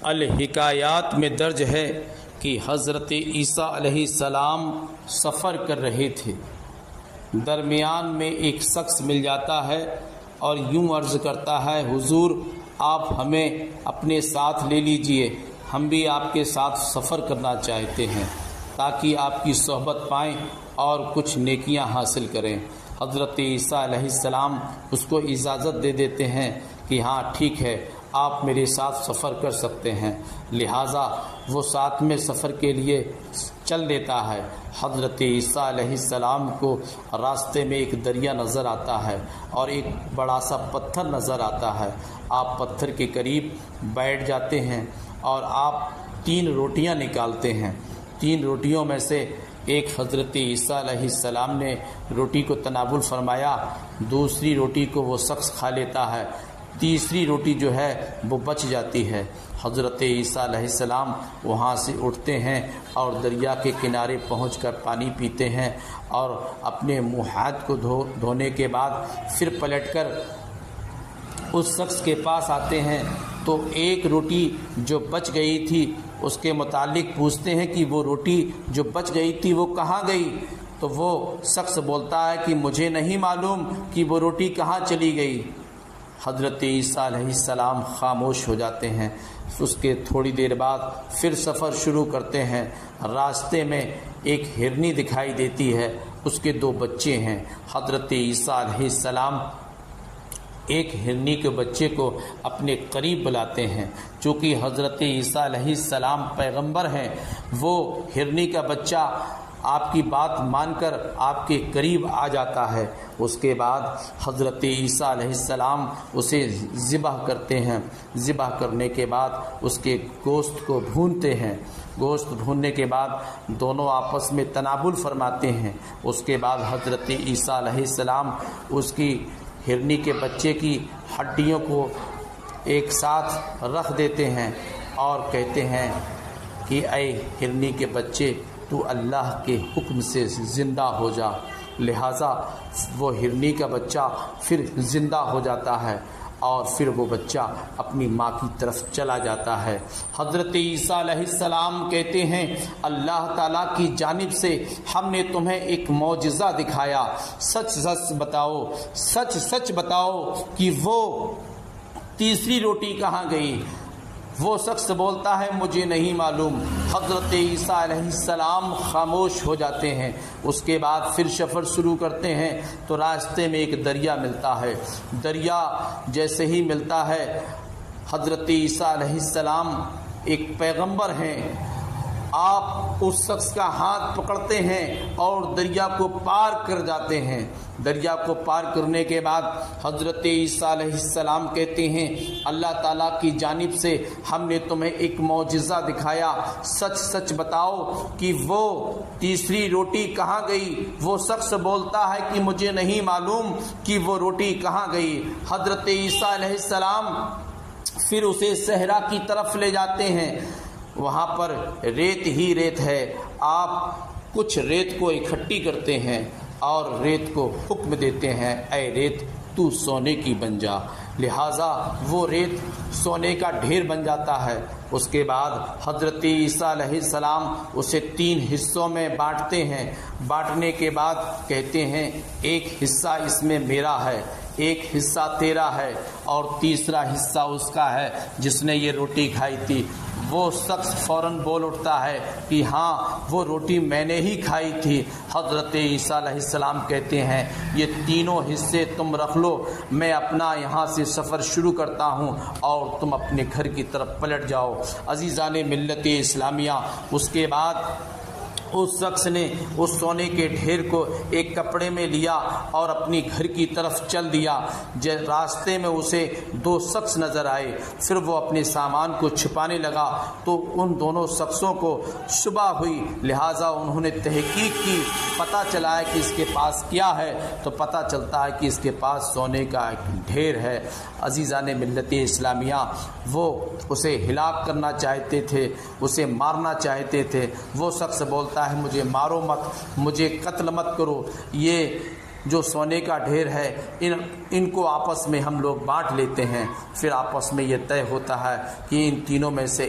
الحکایات میں درج ہے کہ حضرت عیسیٰ علیہ السلام سفر کر رہے تھے۔ درمیان میں ایک شخص مل جاتا ہے اور یوں عرض کرتا ہے، حضور آپ ہمیں اپنے ساتھ لے لیجئے، ہم بھی آپ کے ساتھ سفر کرنا چاہتے ہیں تاکہ آپ کی صحبت پائیں اور کچھ نیکیاں حاصل کریں۔ حضرت عیسیٰ علیہ السلام اس کو اجازت دے دیتے ہیں کہ ہاں ٹھیک ہے، آپ میرے ساتھ سفر کر سکتے ہیں، لہٰذا وہ ساتھ میں سفر کے لیے چل دیتا ہے۔ حضرت عیسیٰ علیہ السلام کو راستے میں ایک دریا نظر آتا ہے اور ایک بڑا سا پتھر نظر آتا ہے۔ آپ پتھر کے قریب بیٹھ جاتے ہیں اور آپ 3 روٹیاں نکالتے ہیں۔ 3 روٹیوں میں سے ایک حضرت عیسیٰ علیہ السلام نے روٹی کو تناول فرمایا، دوسری روٹی کو وہ شخص کھا لیتا ہے، تیسری روٹی جو ہے وہ بچ جاتی ہے۔ حضرت عیسیٰ علیہ السلام وہاں سے اٹھتے ہیں اور دریا کے کنارے پہنچ کر پانی پیتے ہیں اور اپنے منہ ہاتھ کو دھونے کے بعد پھر پلٹ کر اس شخص کے پاس آتے ہیں تو ایک روٹی جو بچ گئی تھی اس کے متعلق پوچھتے ہیں کہ وہ روٹی جو بچ گئی تھی وہ کہاں گئی؟ تو وہ شخص بولتا ہے کہ مجھے نہیں معلوم کہ وہ روٹی کہاں چلی گئی۔ حضرت عیسیٰ علیہ السلام خاموش ہو جاتے ہیں۔ اس کے تھوڑی دیر بعد پھر سفر شروع کرتے ہیں۔ راستے میں ایک ہرنی دکھائی دیتی ہے، اس کے 2 بچے ہیں۔ حضرت عیسیٰ علیہ السلام ایک ہرنی کے بچے کو اپنے قریب بلاتے ہیں۔ چونکہ حضرت عیسیٰ علیہ السلام پیغمبر ہیں، وہ ہرنی کا بچہ آپ کی بات مان کر آپ کے قریب آ جاتا ہے۔ اس کے بعد حضرت عیسیٰ علیہ السلام اسے ذبح کرتے ہیں۔ ذبح کرنے کے بعد اس کے گوشت کو بھونتے ہیں۔ گوشت بھوننے کے بعد دونوں آپس میں تناول فرماتے ہیں۔ اس کے بعد حضرت عیسیٰ علیہ السلام اس کی ہرنی کے بچے کی ہڈیوں کو ایک ساتھ رکھ دیتے ہیں اور کہتے ہیں کہ اے ہرنی کے بچے، تو اللہ کے حکم سے زندہ ہو جا۔ لہٰذا وہ ہرنی کا بچہ پھر زندہ ہو جاتا ہے اور پھر وہ بچہ اپنی ماں کی طرف چلا جاتا ہے۔ حضرت عیسیٰ علیہ السلام کہتے ہیں، اللہ تعالیٰ کی جانب سے ہم نے تمہیں ایک معجزہ دکھایا، سچ سچ بتاؤ، سچ سچ بتاؤ کہ وہ تیسری روٹی کہاں گئی؟ وہ شخص بولتا ہے مجھے نہیں معلوم۔ حضرت عیسیٰ علیہ السلام خاموش ہو جاتے ہیں۔ اس کے بعد پھر سفر شروع کرتے ہیں تو راستے میں ایک دریا ملتا ہے۔ دریا جیسے ہی ملتا ہے، حضرت عیسیٰ علیہ السلام ایک پیغمبر ہیں، آپ اس شخص کا ہاتھ پکڑتے ہیں اور دریا کو پار کر جاتے ہیں۔ دریا کو پار کرنے کے بعد حضرت عیسیٰ علیہ السلام کہتے ہیں، اللہ تعالیٰ کی جانب سے ہم نے تمہیں ایک معجزہ دکھایا، سچ سچ بتاؤ کہ وہ تیسری روٹی کہاں گئی؟ وہ شخص بولتا ہے کہ مجھے نہیں معلوم کہ وہ روٹی کہاں گئی۔ حضرت عیسیٰ علیہ السلام پھر اسے صحرا کی طرف لے جاتے ہیں۔ وہاں پر ریت ہی ریت ہے۔ آپ کچھ ریت کو اکٹھی کرتے ہیں اور ریت کو حکم دیتے ہیں، اے ریت تو سونے کی بن جا۔ لہٰذا وہ ریت سونے کا ڈھیر بن جاتا ہے۔ اس کے بعد حضرت عیسیٰ علیہ السلام اسے 3 حصوں میں بانٹتے ہیں۔ بانٹنے کے بعد کہتے ہیں ایک حصہ اس میں میرا ہے، ایک حصہ تیرا ہے اور تیسرا حصہ اس کا ہے جس نے یہ روٹی کھائی تھی۔ وہ شخص فوراً بول اٹھتا ہے کہ ہاں وہ روٹی میں نے ہی کھائی تھی۔ حضرت عیسیٰ علیہ السلام کہتے ہیں یہ تینوں حصے تم رکھ لو، میں اپنا یہاں سے سفر شروع کرتا ہوں اور تم اپنے گھر کی طرف پلٹ جاؤ۔ عزیزان ملت اسلامیہ، اس کے بعد اس شخص نے اس سونے کے ڈھیر کو ایک کپڑے میں لیا اور اپنی گھر کی طرف چل دیا۔ راستے میں اسے 2 شخص نظر آئے، پھر وہ اپنے سامان کو چھپانے لگا تو ان دونوں شخصوں کو شبہ ہوئی، لہٰذا انہوں نے تحقیق کی، پتہ چلا ہے کہ اس کے پاس کیا ہے، تو پتہ چلتا ہے کہ اس کے پاس سونے کا ایک ڈھیر ہے۔ عزیزان ملت اسلامیہ، وہ اسے ہلاک کرنا چاہتے تھے، اسے مارنا چاہتے تھے۔ وہ شخص بولتا ہے مجھے مارو مت، مجھے قتل مت کرو، یہ جو سونے کا ڈھیر ہے ان کو آپس میں ہم لوگ بانٹ لیتے ہیں۔ پھر آپس میں یہ طے ہوتا ہے کہ ان تینوں میں سے